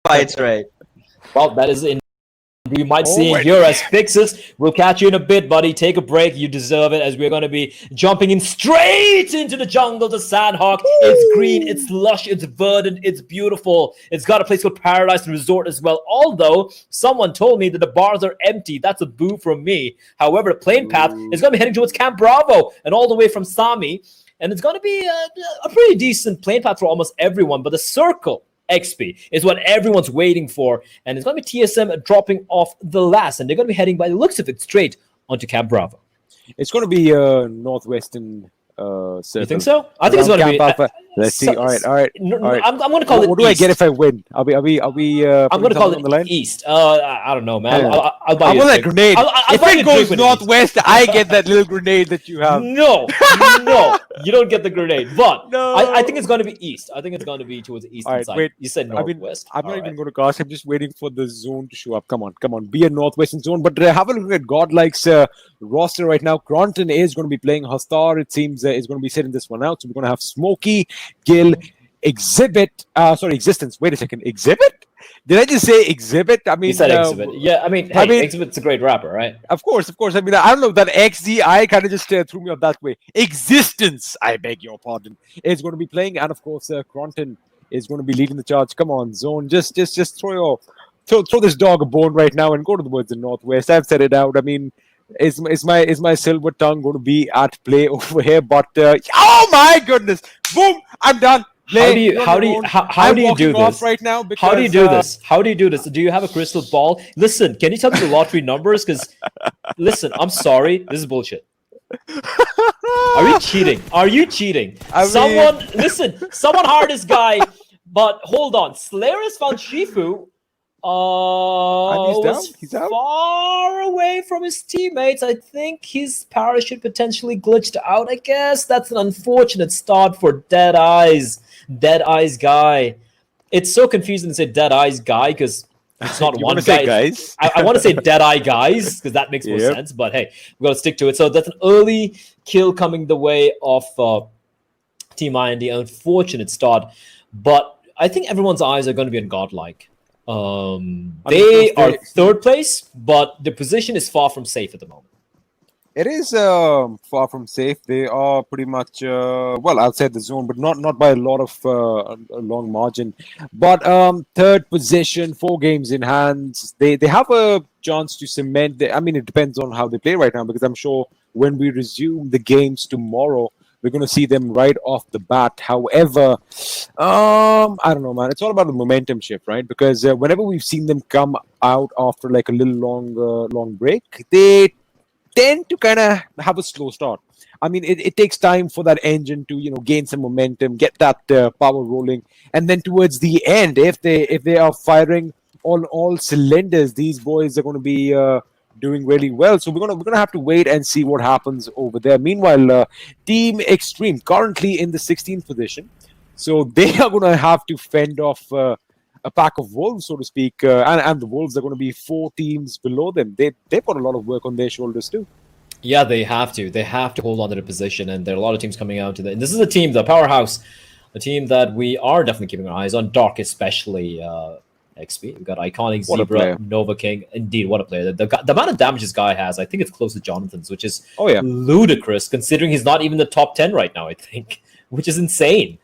fights, right? Well, that is in. We might see it here as fixes. We'll catch you in a bit, buddy. Take a break. You deserve it, as we're going to be jumping in straight into the jungle to Sanhok. It's green, it's lush, it's verdant, it's beautiful. It's got a place called Paradise Resort as well. Although someone told me that the bars are empty. That's a boo from me. However, the plane path is going to be heading towards Camp Bravo and all the way from Sami. And it's going to be a pretty decent plane path for almost everyone. But the circle XP is what everyone's waiting for, and it's going to be TSM dropping off the last, and they're going to be heading, by the looks of it, straight onto Camp Bravo. It's going to be northwestern circle. You think so? I think it's going to be. Alpha. Let's see. All right. I'm going to call it. What do east. I get if I win? Are we? I'm going to call it east. I don't know, man. I'll buy you a grenade. If it goes northwest, I get that little grenade that you have. No, you don't get the grenade. But I think it's going to be east. I think it's going to be towards the eastern side. Wait, you said northwest. I'm not even going to cast. I'm just waiting for the zone to show up. Come on. Be a northwestern zone. But have a look at Godlike's roster right now. Cronton is going to be playing Hastar. It seems is going to be setting this one out. So we're going to have Smokey, Gil, Existence. Wait a second. Exhibit? Did I just say Exhibit? I mean, you said Exhibit. Yeah, I mean, Exhibit's a great rapper, right? Of course. I mean, I don't know, that XDI kind of just threw me off that way. Existence, I beg your pardon, is going to be playing, and of course, Cronton is going to be leading the charge. Come on, Zone, just throw this dog a bone right now and go to the woods in Northwest. I've said it out. I mean, is my silver tongue going to be at play over here? But oh my goodness, boom! I'm done. How do you do this right now? Because, how do you do this? How do you do this? Do you have a crystal ball? Listen, can you tell me the lottery numbers? Because listen, I'm sorry, this is bullshit. Are you cheating? Someone hired this guy, but hold on. Slayer has found Shifu. He's out. Far away from his teammates. I think his parachute potentially glitched out. I guess that's an unfortunate start for Dead Eyes guy. It's so confusing to say Dead Eyes guy because it's not one guy. Guys? I want to say Dead Eye guys because that makes more sense. But hey, we got to stick to it. So that's an early kill coming the way of Team IND. Unfortunate start, but I think everyone's eyes are going to be on Godlike. They are third place, but the position is far from safe at the moment. It is far from safe. They are pretty much outside the zone, but not by a lot of a long margin. But third position, 4 games in hand. They have a chance to cement. I mean, it depends on how they play right now, because I'm sure when we resume the games tomorrow, we're going to see them right off the bat. However, I don't know, man. It's all about the momentum shift, right? Because whenever we've seen them come out after like a little long break, they tend to kind of have a slow start. I mean, it takes time for that engine to gain some momentum, get that power rolling, and then towards the end, if they are firing on all cylinders, these boys are going to be doing really well. So we're gonna have to wait and see what happens over there. Meanwhile, Team Extreme currently in the 16th position, so they are gonna have to fend off a pack of wolves, so to speak, and the wolves are going to be 4 teams below them. They've got a lot of work on their shoulders too. Yeah, they have to hold on to the position, and there are a lot of teams coming out to and this is a team, the powerhouse, a team that we are definitely keeping our eyes on. Dark especially. XP. We've got Iconic, Zebra, Nova King. Indeed, what a player. The amount of damage this guy has, I think it's close to Jonathan's, which is ludicrous considering he's not even the top 10 right now, I think, which is insane.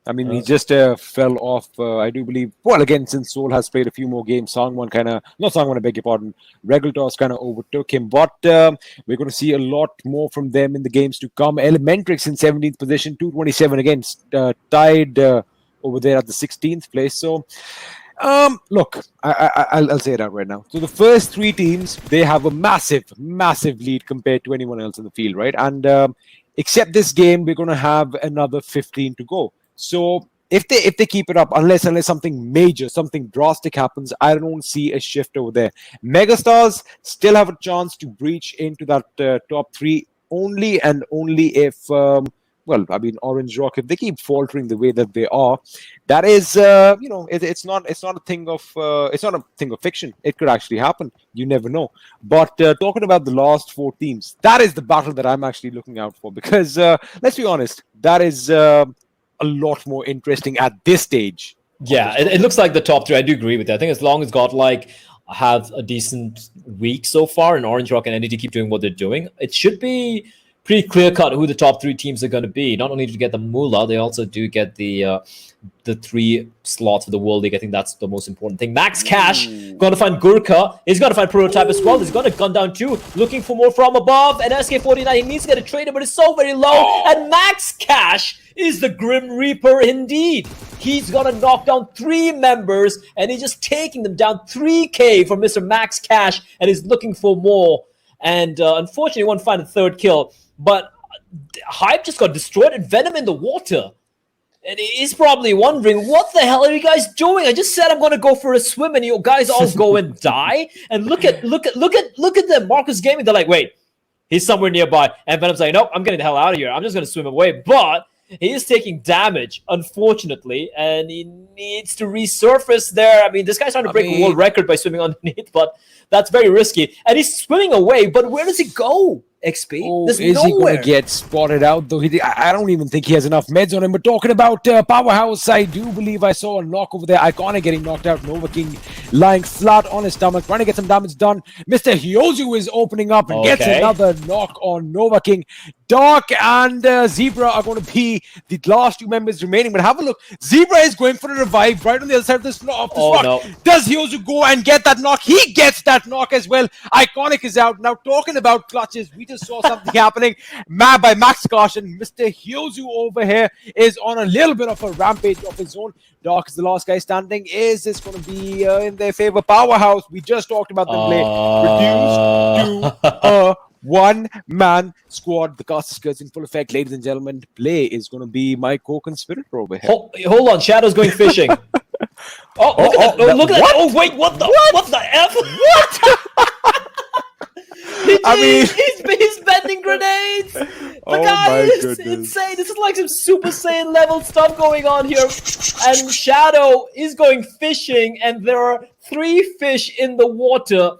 I mean, he just fell off, I do believe. Well, again, since Soul has played a few more games, I beg your pardon, Regaltos kind of overtook him. But we're going to see a lot more from them in the games to come. Elementrix in 17th position, 227 against, tied over there at the 16th place. So, look, I'll say it out right now. So the first 3 teams, they have a massive lead compared to anyone else in the field, right? And except this game, we're going to have another 15 to go. So if they keep it up, unless something major, something drastic happens, I don't see a shift over there. Megastars still have a chance to breach into that top 3 only if Orange Rock, if they keep faltering the way that they are, that is it's not a thing of fiction. It could actually happen. You never know. But talking about the last 4 teams, that is the battle that I'm actually looking out for, because let's be honest, that is a lot more interesting at this stage. Yeah, it looks like the top three. I do agree with that. I think as long as Godlike have a decent week so far, and Orange Rock and NDT keep doing what they're doing, it should be pretty clear cut who the top three teams are going to be. Not only do you get the Moolah, they also do get the 3 slots for the World League. I think that's the most important thing. Max Cash going to find Gurkha. He's going to find Prototype as well. He's going to gun down too, looking for more from above. And SK49, he needs to get a trader, but it's so very low. And Max Cash is the Grim Reaper indeed. He's going to knock down 3 members, and he's just taking them down 3K for Mr. Max Cash, and he's looking for more. And unfortunately, he won't find a 3rd kill. But Hype just got destroyed, and Venom in the water. And he's probably wondering, what the hell are you guys doing? I just said I'm going to go for a swim, and you guys all go and die. And look at them, Marcus Gaming. They're like, wait, he's somewhere nearby. And Venom's like, nope, I'm getting the hell out of here. I'm just going to swim away. But he is taking damage, unfortunately, and he needs to resurface there. I mean, this guy's trying to break a world record by swimming underneath, but that's very risky. And he's swimming away, but where does he go? XP. Is he going to get spotted out, though? I don't even think he has enough meds on him. But talking about Powerhouse, I do believe I saw a knock over there. Iconic getting knocked out. Nova King lying flat on his stomach, trying to get some damage done. Mr. Hyozu is opening up and gets another knock on Nova King. Dark and Zebra are going to be the last 2 members remaining. But have a look. Zebra is going for a revive right on the other side of this rock. No. Does Hyozu go and get that knock? He gets that knock as well. Iconic is out. Now, talking about clutches, we just saw something happening by Max Caution. Mr. Hyozu over here is on a little bit of a rampage of his own. Dark is the last guy standing. Is this going to be in their favor? Powerhouse, we just talked about them play. Reduced to a one-man squad. The cast skirts in full effect, ladies and gentlemen. Play is going to be my co-conspirator over here. Hold on, Shadow's going fishing. Look at that. Oh, wait, what the F? What? He's bending grenades. The guy is insane. This is like some Super Saiyan level stuff going on here. And Shadow is going fishing, and there are 3 fish in the water,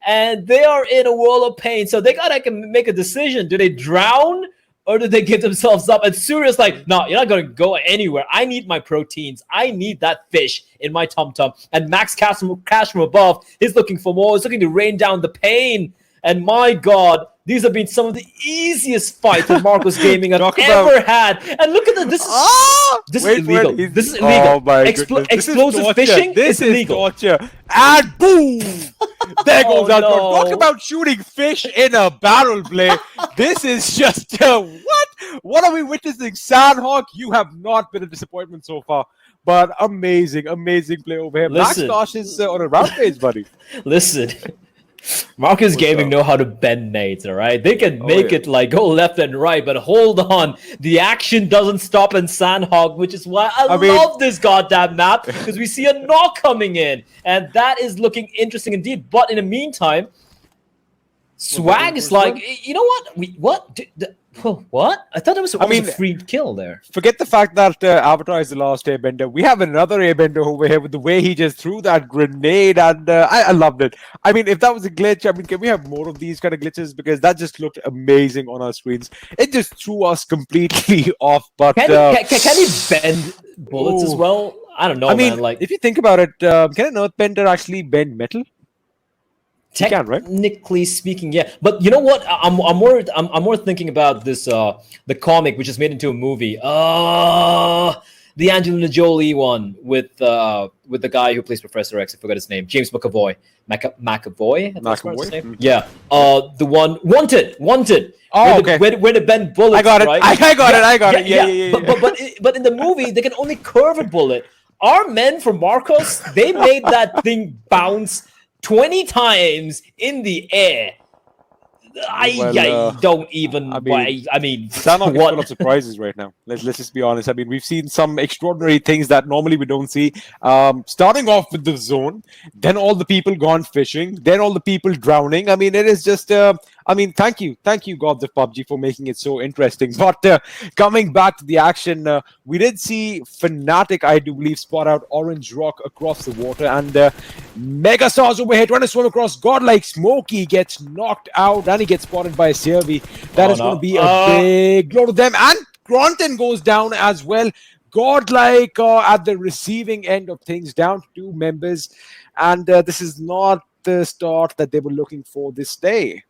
and they are in a whirl of pain. So they gotta make a decision. Do they drown, or do they give themselves up? And Surya's like, no, you're not going to go anywhere. I need my proteins. I need that fish in my tum-tum. And Max Cash from above is looking for more. He's looking to rain down the pain. And my God, these have been some of the easiest fights that Marcos Gaming have ever had. And look at that. This is illegal. This is illegal. Oh explosive fishing is illegal. Torture. And boom! There goes that. Talk about shooting fish in a barrel play. This is just what? What are we witnessing? Sanhok, you have not been a disappointment so far. But amazing play over here. Max Gosh is on a rampage, buddy. Listen. Marcus Gaming know how to bend nades, all right? They can make it like go left and right, but hold on. The action doesn't stop in Sanhok, which is why I love this goddamn map, because we see a knock coming in, and that is looking interesting indeed. But in the meantime, Swag is like, you know what? What? I thought it was a free kill there. Forget the fact that Avatar is the last airbender. We have another airbender over here with the way he just threw that grenade, and I loved it. I mean, if that was a glitch, I mean, can we have more of these kind of glitches? Because that just looked amazing on our screens. It just threw us completely off. But can he bend bullets as well? I don't know, I mean, man. Like, if you think about it, can an earthbender actually bend metal? Technically speaking, yeah. But you know what? I'm more thinking about this the comic which is made into a movie. The Angelina Jolie one with the guy who plays Professor X. I forgot his name. James McAvoy. McAvoy. That's his name. Mm-hmm. Yeah. The one Wanted. Oh, okay. Where they bend bullets. I got it. Right? I got it. Yeah. But in the movie they can only curve a bullet. Our men from Marcos, they made that thing bounce 20 times in the air. I don't even. I mean, Sanhok is full of surprises right now. Let's just be honest. I mean, we've seen some extraordinary things that normally we don't see. Starting off with the zone, then all the people gone fishing, then all the people drowning. I mean, it is just. Thank you, gods of PUBG, for making it so interesting. But coming back to the action, we did see Fnatic, I do believe, spot out Orange Rock across the water, and Megastars over here trying to swim across. Godlike Smokey gets knocked out, and he gets spotted by Servi. That is going to be a big blow to them, and Gronton goes down as well. Godlike at the receiving end of things, down to 2 members, and this is not the start that they were looking for this day.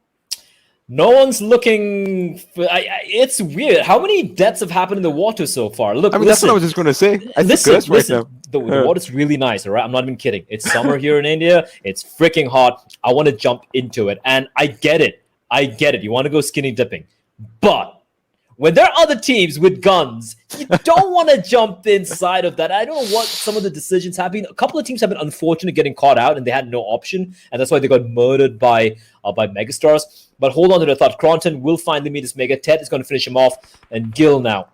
No one's looking. It's weird. How many deaths have happened in the water so far? Look, I mean, that's what I was just going to say. I listen, right listen. now. The water's really nice, all right? I'm not even kidding. It's summer here in India. It's freaking hot. I want to jump into it. And I get it. You want to go skinny dipping. But when there are other teams with guns, you don't want to jump inside of that. I don't know what some of the decisions have been. A couple of teams have been unfortunate getting caught out, and they had no option. And that's why they got murdered by megastars. But hold on to the thought. Cronton will finally meet this mega. Ted is going to finish him off. And Gil now.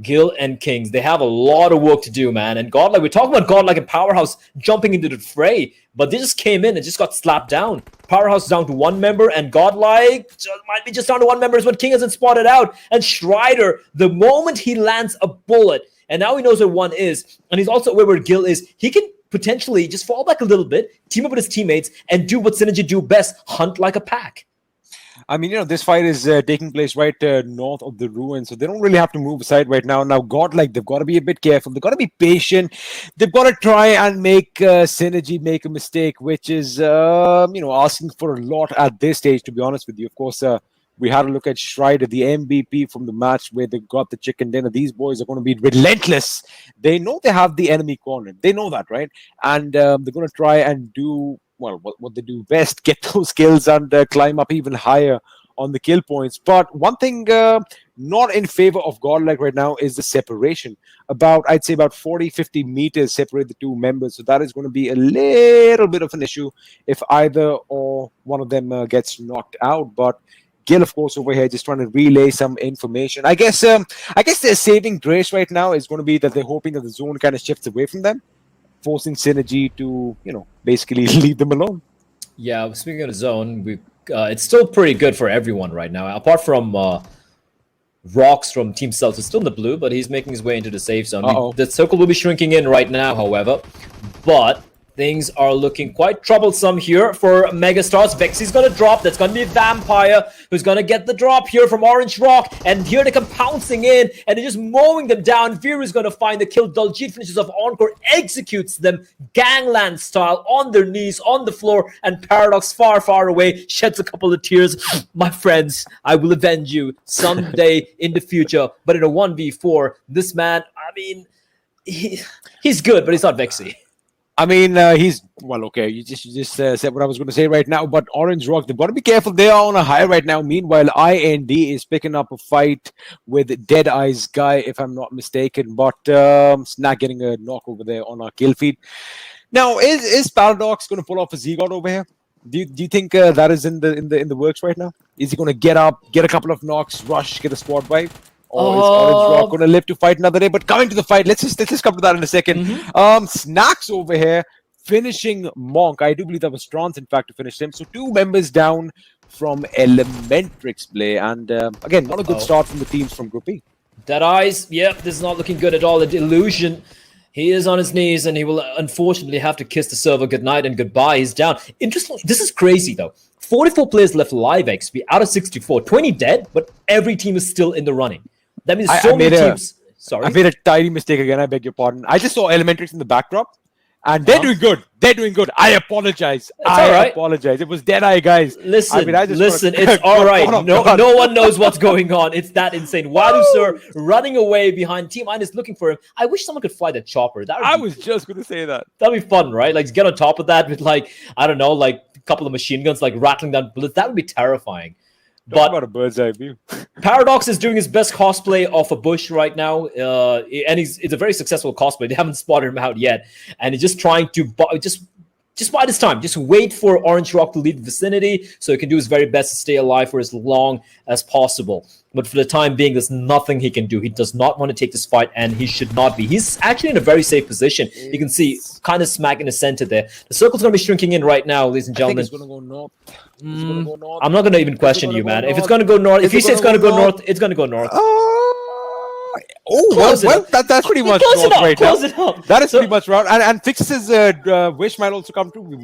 Gil and Kings, they have a lot of work to do, man. And Godlike, we're talking about Godlike and Powerhouse jumping into the fray, but they just came in and just got slapped down. Powerhouse is down to 1 member, and Godlike might be just down to 1 member, is what King hasn't spotted out. And Strider, the moment he lands a bullet, and now he knows where 1 is, and he's also aware where Gil is, he can potentially just fall back a little bit, team up with his teammates, and do what Synergy do best, hunt like a pack. I mean, this fight is taking place right north of the ruins, so they don't really have to move aside right now. Now, Godlike, they've got to be a bit careful. They've got to be patient. They've got to try and make Synergy make a mistake, which is, asking for a lot at this stage, to be honest with you. Of course, we had a look at Strider, the MVP from the match where they got the chicken dinner. These boys are going to be relentless. They know they have the enemy cornered. They know that, right? And they're going to try and do what they do best, get those kills and climb up even higher on the kill points. But one thing not in favor of Godlike right now is the separation. I'd say about 40-50 meters separate the 2 members. So that is going to be a little bit of an issue if either or one of them gets knocked out. But Gil, of course, over here just trying to relay some information. I guess their saving grace right now is going to be that they're hoping that the zone kind of shifts away from them, forcing Synergy to, basically leave them alone. Yeah, speaking of the zone, it's still pretty good for everyone right now. Apart from Rocks from Team South, is still in the blue, but he's making his way into the safe zone. The circle will be shrinking in right now, however. But things are looking quite troublesome here for Megastars. Vexy's going to drop. That's going to be Vampire who's going to get the drop here from Orange Rock. And here they come pouncing in and they're just mowing them down. Veer is going to find the kill. Daljeet finishes off Encore, executes them gangland style on their knees, on the floor. And Paradox far, far away sheds a couple of tears. My friends, I will avenge you someday in the future. But in a 1v4, this man, I mean, he's good, but he's not Vexy. I mean, okay. You just said what I was going to say right now. But Orange Rock, they've got to be careful. They are on a high right now. Meanwhile, IND is picking up a fight with Dead Eyes Guy, if I'm not mistaken. But Snack getting a knock over there on our kill feed. Now, is Paradox going to pull off a Z-God over here? Do you think that is in the works right now? Is he going to get up, get a couple of knocks, rush, get a squad wipe? Or is Orange Rock going to live to fight another day? But coming to the fight, let's just come to that in a second. Snacks over here finishing Monk. I do believe that was Trance, in fact, to finish him. So 2 members down from Elementrix play. And again, not a good start from the teams from Group E. Dead Eyes, yep, this is not looking good at all. The Illusion, he is on his knees and he will unfortunately have to kiss the server goodnight and goodbye. He's down. Interesting. This is crazy, though. 44 players left live XP out of 64. 20 dead, but every team is still in the running. That means so many teams. Sorry, I made a tiny mistake again. I beg your pardon. I just saw Elementrix in the backdrop, and they're doing good. They're doing good. I apologize. I apologize. It was Dead Eye, guys. Listen, it's all right. No one knows what's going on. It's that insane. Wadu Sir running away behind Team Minus looking for him. I wish someone could fly the chopper. I was just going to say that. That'd be fun, right? Like get on top of that with like, I don't know, like a couple of machine guns, like rattling down bullets. That would be terrifying. Talk about a bird's eye view. Paradox is doing his best cosplay of a bush right now, and it's a very successful cosplay. They haven't spotted him out yet, and he's just trying to just bide his time. Just wait for Orange Rock to leave the vicinity so he can do his very best to stay alive for as long as possible. But for the time being, there's nothing he can do. He does not want to take this fight, and he should not be. He's actually in a very safe position. You can see kind of smack in the center there. The circle's going to be shrinking in right now, ladies and gentlemen. I think it's going to go north. I'm not going to even question you, man. If it's going to go north, if you say it's going to go north, it's going to go north. That's pretty much north right now. Close it up. That is pretty much right. And Fix's wish might also come true. We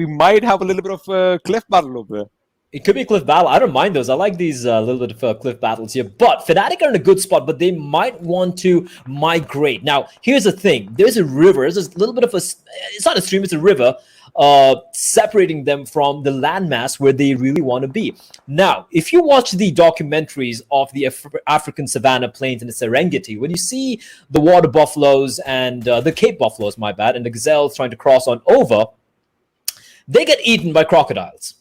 might have a little bit of a cliff battle over there. It could be a cliff battle. I don't mind those. I like these little bit of cliff battles here. But Fnatic are in a good spot, but they might want to migrate. Now, here's the thing. There's a river. There's a little bit of a... It's not a stream, it's a river separating them from the landmass where they really want to be. Now, if you watch the documentaries of the African savanna plains in the Serengeti, when you see the water buffaloes and the Cape buffaloes, my bad, and the gazelles trying to cross on over, they get eaten by crocodiles.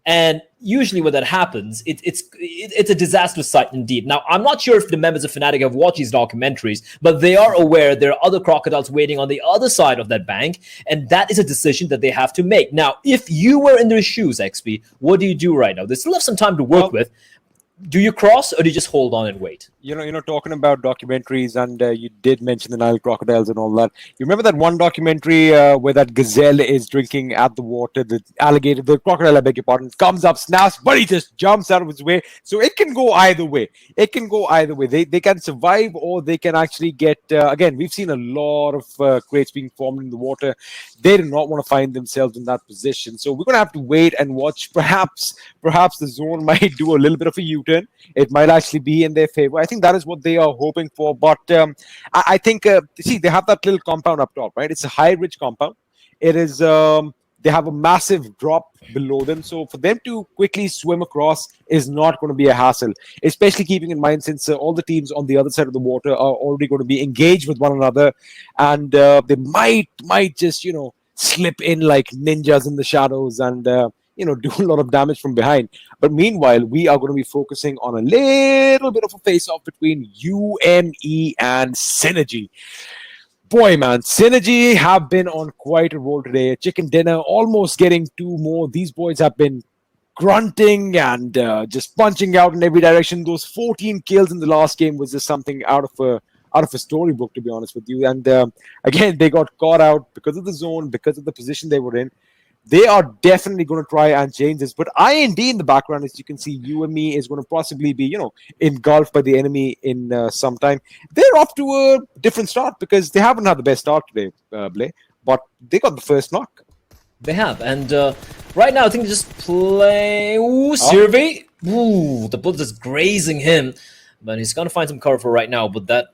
And usually when that happens, it's a disastrous sight indeed. Now, I'm not sure if the members of Fnatic have watched these documentaries, but they are aware there are other crocodiles waiting on the other side of that bank, and that is a decision that they have to make. Now, if you were in their shoes, XP, what do you do right now? They still have some time to work with. Do you cross or do you just hold on and wait? Talking about documentaries, and you did mention the Nile crocodiles and all that. You remember that one documentary where that gazelle is drinking at the water, the alligator, the crocodile, I beg your pardon, comes up, snaps, but he just jumps out of his way. So it can go either way. They can survive, or they can actually get, again, we've seen a lot of crates being formed in the water. They do not want to find themselves in that position. So we're going to have to wait and watch. Perhaps the zone might do a little bit of a U-turn. It might actually be in their favor. I think that is what they are hoping for. But I think, see, they have that little compound up top, right? It's a high ridge compound. It is, they have a massive drop below them. So for them to quickly swim across is not going to be a hassle, especially keeping in mind since all the teams on the other side of the water are already going to be engaged with one another. And they might just, slip in like ninjas in the shadows and, do a lot of damage from behind. But meanwhile, we are going to be focusing on a little bit of a face-off between UME and Synergy. Boy, man, Synergy have been on quite a roll today. Chicken dinner, almost getting 2 more. These boys have been grunting and just punching out in every direction. Those 14 kills in the last game was just something out of a storybook, to be honest with you. And again, they got caught out because of the zone, because of the position they were in. They are definitely going to try and change this. But IND in the background, as you can see, UME is going to possibly be, engulfed by the enemy in some time. They're off to a different start because they haven't had the best start today, Blay. But they got the first knock. They have. And right now, I think they just play... Ooh, Sirvi. Ooh, the bullet is grazing him. But he's going to find some cover for right now. But that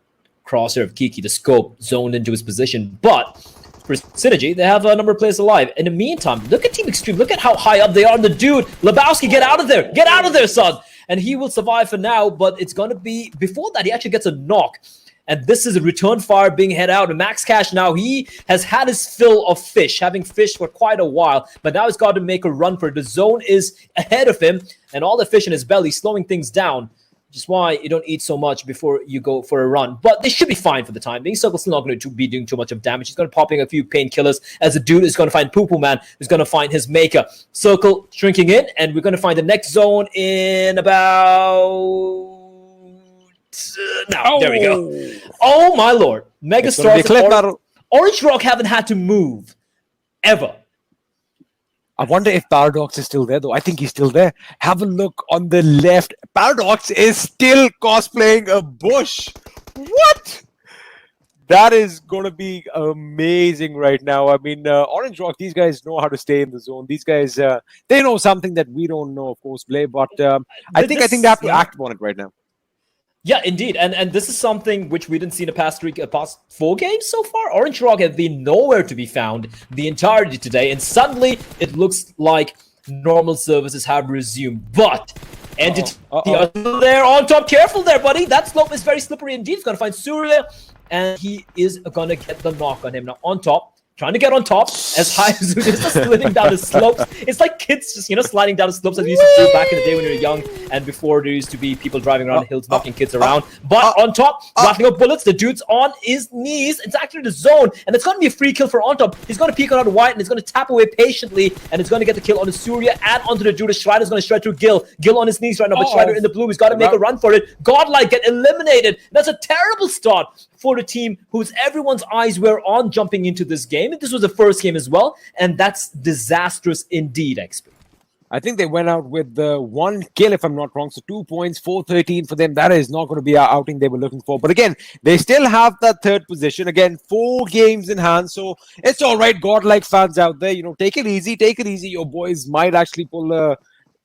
crosshair of Kiki, the scope, zoned into his position. But... for Synergy, they have a number of players alive. In the meantime, look at Team Extreme. Look at how high up they are. And the dude, Lebowski, get out of there. Get out of there, son. And he will survive for now, but it's going to be... Before that, he actually gets a knock. And this is a return fire being head out. And Max Cash now, he has had his fill of fish, having fished for quite a while. But now he's got to make a run for it. The zone is ahead of him. And all the fish in his belly, slowing things down. Which is why you don't eat so much before you go for a run. But they should be fine for the time being. Circle's still not going to be doing too much of damage. He's going to pop in a few painkillers as the dude is going to find Poo Poo Man, who's going to find his maker. Circle shrinking in, and we're going to find the next zone in about... Now, there we go. Oh, my lord. Megastars Orange Rock haven't had to move. Ever. I wonder if Paradox is still there, though. I think he's still there. Have a look on the left. Paradox is still cosplaying a bush. What? That is going to be amazing right now. I mean, Orange Rock, these guys know how to stay in the zone. These guys, they know something that we don't know, of course, Blay. But I think they have to act on it right now. Yeah, indeed. And this is something which we didn't see in the past 4 games so far. Orange Rock have been nowhere to be found the entirety today. And suddenly, it looks like normal services have resumed. But Entity are still there on top. Careful there, buddy. That slope is very slippery indeed. He's going to find Surya. And he is going to get the knock on him. Now, on top. Trying to get on top as high as just sliding down the slopes. It's like kids just, sliding down the slopes as we used to do back in the day when we were young and before there used to be people driving around the hills knocking kids around. But on top, rattling up bullets, the dude's on his knees. It's actually the zone, and it's going to be a free kill for on top. He's going to peek out the white, and it's going to tap away patiently, and it's going to get the kill on the Surya and onto the Judas. Strider's going to shred through Gil. Gil on his knees right now, but Strider in the blue. He's got to make a run for it. Godlike get eliminated. That's a terrible start for the team whose everyone's eyes were on jumping into this game. This was the first game as well, and that's disastrous indeed, XP. I think they went out with 1 kill, if I'm not wrong. So 2 points, 4-13 for them. That is not going to be our outing they were looking for. But again, they still have that 3rd position. Again, 4 games in hand. So it's all right, Godlike fans out there. Take it easy. Take it easy. Your boys might actually pull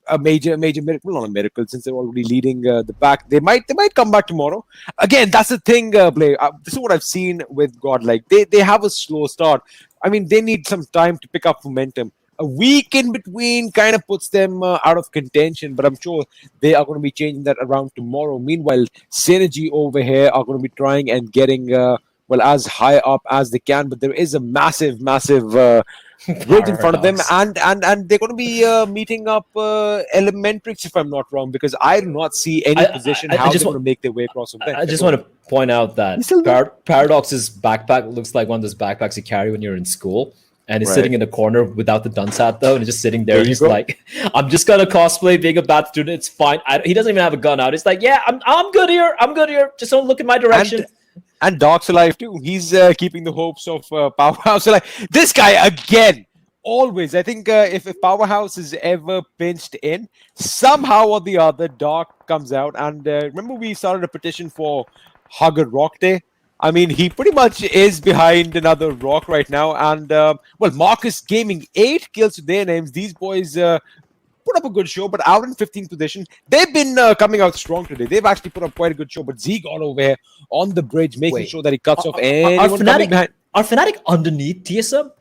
a major miracle, not a miracle, since they're already leading the back. They might come back tomorrow. Again, that's the thing, Blay. This is what I've seen with God. Like they have a slow start. I mean, they need some time to pick up momentum. A week in between kind of puts them out of contention, but I'm sure they are going to be changing that around tomorrow. Meanwhile, Synergy over here are going to be trying and getting as high up as they can, but there is a massive bridge in front of them, and they're going to be meeting up Elementrix, if I'm not wrong, because I do not see any position how they're going to make their way across from there. I just want to point out that Paradox's backpack looks like one of those backpacks you carry when you're in school. And he's sitting in the corner without the dunce hat, though, and he's just sitting there. He's like, "I'm just gonna cosplay being a bad student. It's fine." He doesn't even have a gun out. He's like, "Yeah, I'm good here. I'm good here. Just don't look in my direction." And Doc's alive too. He's keeping the hopes of Powerhouse alive. This guy again, always. I think if Powerhouse is ever pinched in, somehow or the other, Doc comes out. And remember, we started a petition for Hugger Rock Day. I mean, he pretty much is behind another rock right now. And, Marcus Gaming, 8 kills to their names. These boys put up a good show, but out in 15th position. They've been coming out strong today. They've actually put up quite a good show. But Z got over here on the bridge, making sure that he cuts off anyone coming behind. Are Fnatic underneath TSM?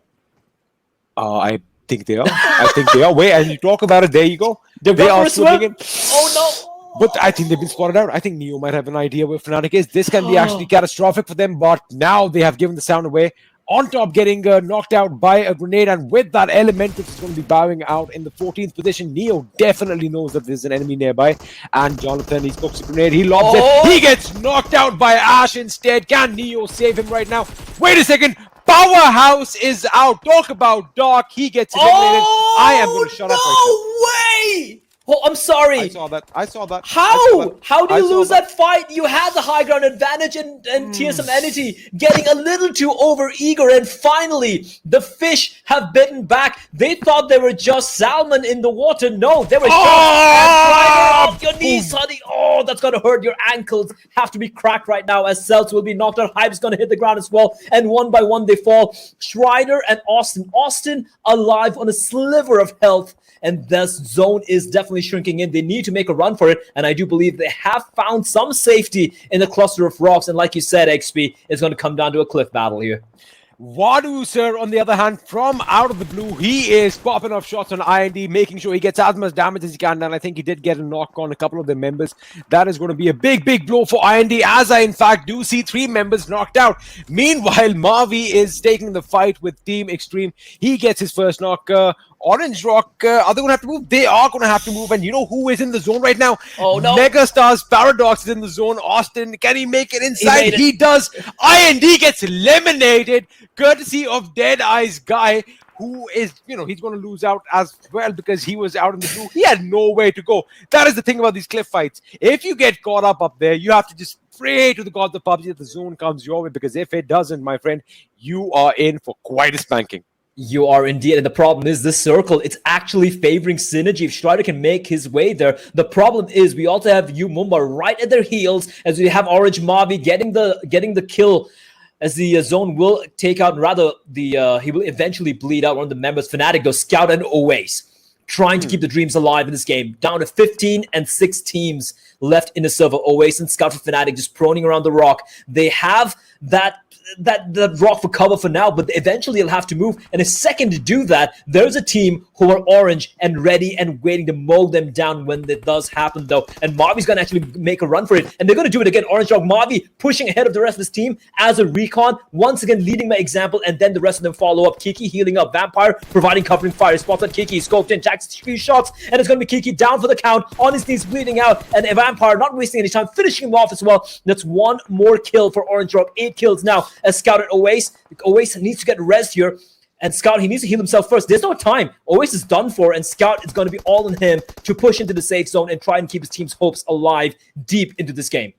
I think they are. I think they are. Wait, and you talk about it, there you go. They are swimming in. Oh, no. But I think they've been spotted out. I think Neo might have an idea where Fnatic is. This can be actually catastrophic for them, but now they have given the sound away. On top, getting knocked out by a grenade, and with that, Elementrix is going to be bowing out in the 14th position. Neo definitely knows that there's an enemy nearby, and Jonathan, he scopes a grenade, he lobs it, he gets knocked out by Ash instead. Can Neo save him right now? Wait a second, Powerhouse is out. Talk about Doc, he gets eliminated. I am going to shut up right now. No way! Oh, I'm sorry. I saw that. How? How do you lose that fight? You had the high ground advantage, and TSM Entity getting a little too over eager, and finally the fish have bitten back. They thought they were just salmon in the water. No, they were just off your knees, honey. Oh, that's gonna hurt. Your ankles have to be cracked right now, as Celts will be knocked out. Hype's gonna hit the ground as well, and one by one they fall. Shriner and Austin alive on a sliver of health. And this zone is definitely shrinking in. They need to make a run for it. And I do believe they have found some safety in the cluster of rocks. And like you said, XP, it's going to come down to a cliff battle here. Wadu, sir, on the other hand, from out of the blue, he is popping off shots on IND, making sure he gets as much damage as he can. And I think he did get a knock on a couple of the members. That is going to be a big blow for IND, as I, in fact, do see 3 members knocked out. Meanwhile, Mavi is taking the fight with Team Extreme. He gets his first knock. Orange Rock, are they going to have to move? They are going to have to move. And you know who is in the zone right now? Oh, no. Megastars Paradox is in the zone. Austin, can he make it inside? He does. IND gets eliminated, courtesy of Dead Eyes Guy, who is, he's going to lose out as well because he was out in the blue. He had nowhere to go. That is the thing about these cliff fights. If you get caught up there, you have to just pray to the gods of PUBG that the zone comes your way, because if it doesn't, my friend, you are in for quite a spanking. You are indeed, and the problem is this circle, it's actually favoring Synergy. If Strider can make his way there, the problem is we also have U Mumba right at their heels, as we have Orange Mavi getting the kill, as the zone will take out, rather he will eventually bleed out one of the members. Fnatic goes Scout and Oace, trying to keep the dreams alive in this game. Down to 15 and 6 teams left in the server. Oace and Scout for Fnatic just proning around the rock. They have that rock for cover for now, but eventually they'll have to move. And a second to do that, there's a team who are orange and ready and waiting to mow them down when it does happen, though. And Mavi's going to actually make a run for it, and they're going to do it again. Orange Rock, Mavi pushing ahead of the rest of his team as a recon, once again leading by example, and then the rest of them follow up. Kiki healing up, Vampire providing covering fire. He spots on Kiki, scoped in, jacks a few shots, and it's going to be Kiki down for the count, on his knees bleeding out, and a Vampire not wasting any time, finishing him off as well. That's one more kill for Orange Rock. 8 kills now as Scout and Oace. Oace needs to get res here, and Scout, he needs to heal himself first. There's no time. Oace is done for, and Scout is going to be all on him to push into the safe zone and try and keep his team's hopes alive deep into this game.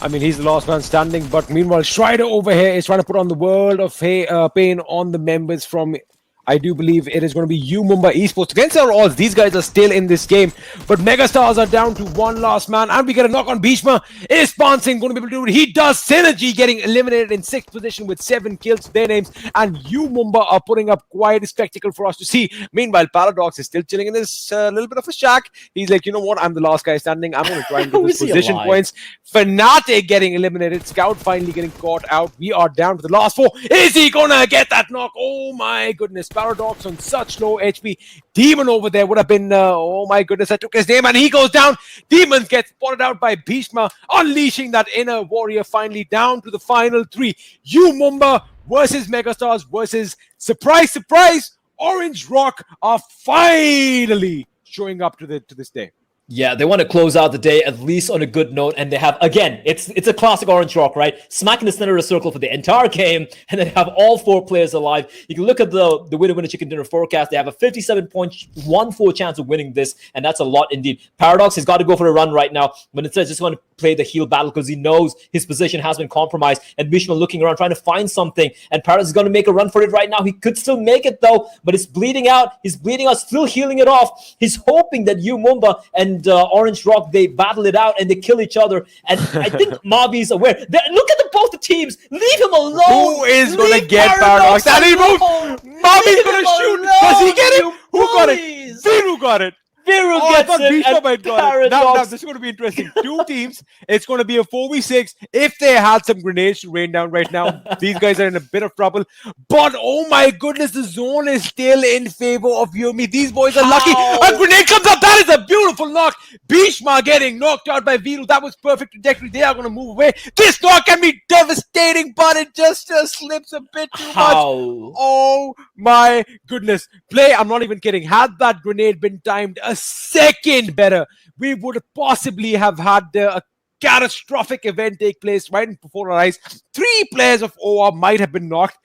I mean, he's the last man standing, but meanwhile, Strider over here is trying to put on the world of pain on the members from I do believe it is going to be you, Mumbai Esports. Against our odds, these guys are still in this game. But Megastars are down to one last man. And we get a knock on Bhishma. Is Pansing going to be able to do it? He does. Synergy getting eliminated in 6th position with 7 kills to their names. And you, Mumbai, are putting up quite a spectacle for us to see. Meanwhile, Paradox is still chilling in this little bit of a shack. He's like, you know what? I'm the last guy standing. I'm going to try and get this position points. Fnatic getting eliminated. Scout finally getting caught out. We are down to the last 4. Is he going to get that knock? Oh, my goodness. Paradox on such low HP. Demon over there would have been, oh my goodness, I took his name and he goes down. Demon gets spotted out by Bhishma, unleashing that inner warrior finally down to the final 3. You Mumba versus Megastars versus, surprise, surprise, Orange Rock are finally showing up to this day. Yeah, they want to close out the day at least on a good note, and they have, again, it's a classic Orange Rock, right? Smack in the center of the circle for the entire game, and then have all 4 players alive. You can look at the winner chicken dinner forecast. They have a 57.14 chance of winning this, and that's a lot indeed. Paradox has got to go for a run right now, but instead just going to play the heal battle because he knows his position has been compromised, and Bhishma looking around trying to find something, and Paradox is going to make a run for it right now. He could still make it though, but it's bleeding out. He's bleeding out, still healing it off. He's hoping that you Mumba and Orange Rock, they battle it out and they kill each other. And I think Mavi is aware. Look at both the teams. Leave him alone. Who is going to get Paradox? And he moves. Mavi's going to shoot. Does he get it? Who got it? Viru got it. Viru gets it. Now, this is going to be interesting. 2 teams. It's going to be a 4v6. If they had some grenades to rain down right now, these guys are in a bit of trouble. But oh my goodness, the zone is still in favor of Yomi. These boys are lucky. A grenade comes up. That is a beautiful knock. Bhishma getting knocked out by Viru. That was perfect trajectory. They are going to move away. This knock can be devastating, but it just slips a bit too much. Oh my goodness. Play, I'm not even kidding. Had that grenade been timed a second better, we would possibly have had a catastrophic event take place right before our eyes. 3 players of OR might have been knocked,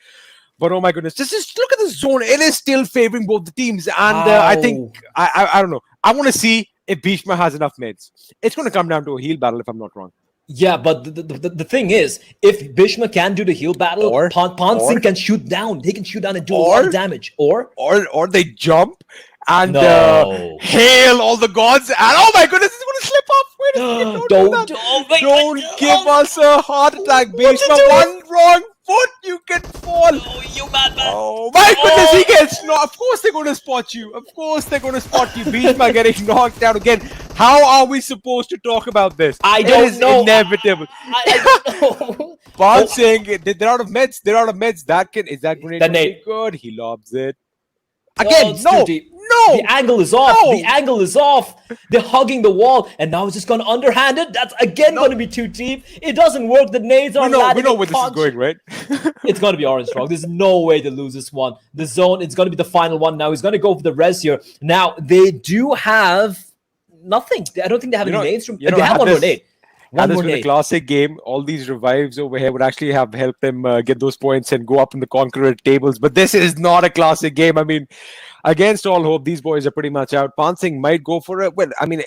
but oh my goodness, just look at the zone. It is still favoring both the teams, and I think I don't know. I want to see if Bhishma has enough meds. It's going to come down to a heal battle, if I'm not wrong. Yeah, but the thing is, if Bhishma can do the heal battle, Pansing can shoot down. They can shoot down and do a lot of damage. Or they jump and hail all the gods, and oh my goodness, it's going to slip off. Wait a second, don't give us a heart attack, Bhishma. One wrong foot, you can fall. Oh, you madman. Oh my goodness, he gets knocked. Of course they're going to spot you. Of course they're going to spot you. Bhishma getting knocked down again. How are we supposed to talk about this? I don't know. Inevitable. I don't know. Bond saying they're out of meds. They're out of meds. Is that grenade good? He lobs it. Again, no. The angle is off. The angle is off. They're hugging the wall, and now it's just gone underhanded. That's again going to be too deep. It doesn't work. The nades are we know where this is going, right? It's going to be Orange Rock. There's no way to lose this one. The zone, it's going to be the final one now. He's going to go for the res here. Now, they do have nothing. I don't think they have any nades from... They have one more nade. Had this been a classic game, all these revives over here would actually have helped them get those points and go up in the Conqueror tables. But this is not a classic game. I mean, against all hope, these boys are pretty much out. Pansing might go for it. Well, I mean,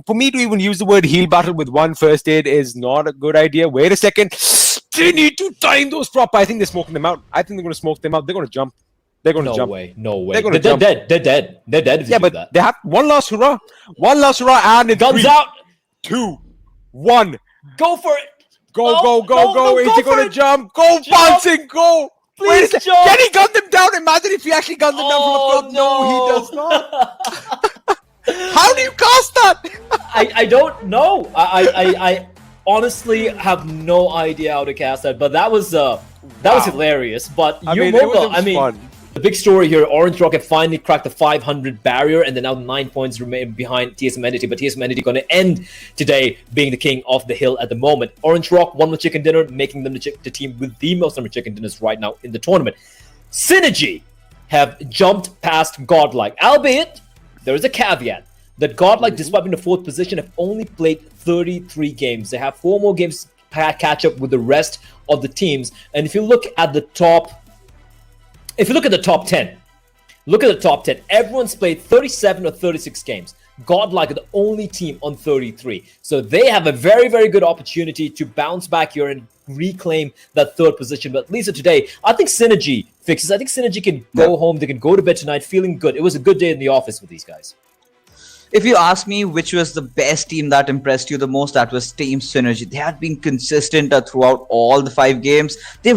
for me to even use the word heal battle with 1 first aid is not a good idea. Wait a second. They need to time those proper. I think they're smoking them out. I think they're going to smoke them out. They're going to jump. They're going to jump. No way. They're dead. They're dead. They're dead if you do that. They have one last hurrah. And it's guns out. 2, 1. Go for it. Go. Is he going to jump? Go, Pansing, go. Please jump. Can he gun them down? Imagine if he actually gunned them down from the top. No, he does not. How do you cast that? I don't know. I honestly have no idea how to cast that, but that was hilarious. But fun. The big story here, Orange Rocket finally cracked the 500 barrier, and they're now 9 points remain behind TSM Entity, but TSM Entity going to end today being the king of the hill at the moment. Orange Rock won with chicken dinner, making them the team with the most number of chicken dinners right now in the tournament. Synergy have jumped past Godlike, albeit there is a caveat that Godlike, despite being in the 4th position, have only played 33 games. They have 4 more games to catch up with the rest of the teams, and if you look at the top 10, everyone's played 37 or 36 games. godlike, the only team on 33. So they have a very, very good opportunity to bounce back here and reclaim that third position. But at least today, I think Synergy fixes. I think Synergy can go home. They can go to bed tonight feeling good. It was a good day in the office with these guys. If you ask me which was the best team that impressed you the most, that was Team Synergy. They had been consistent throughout all the 5 games. They've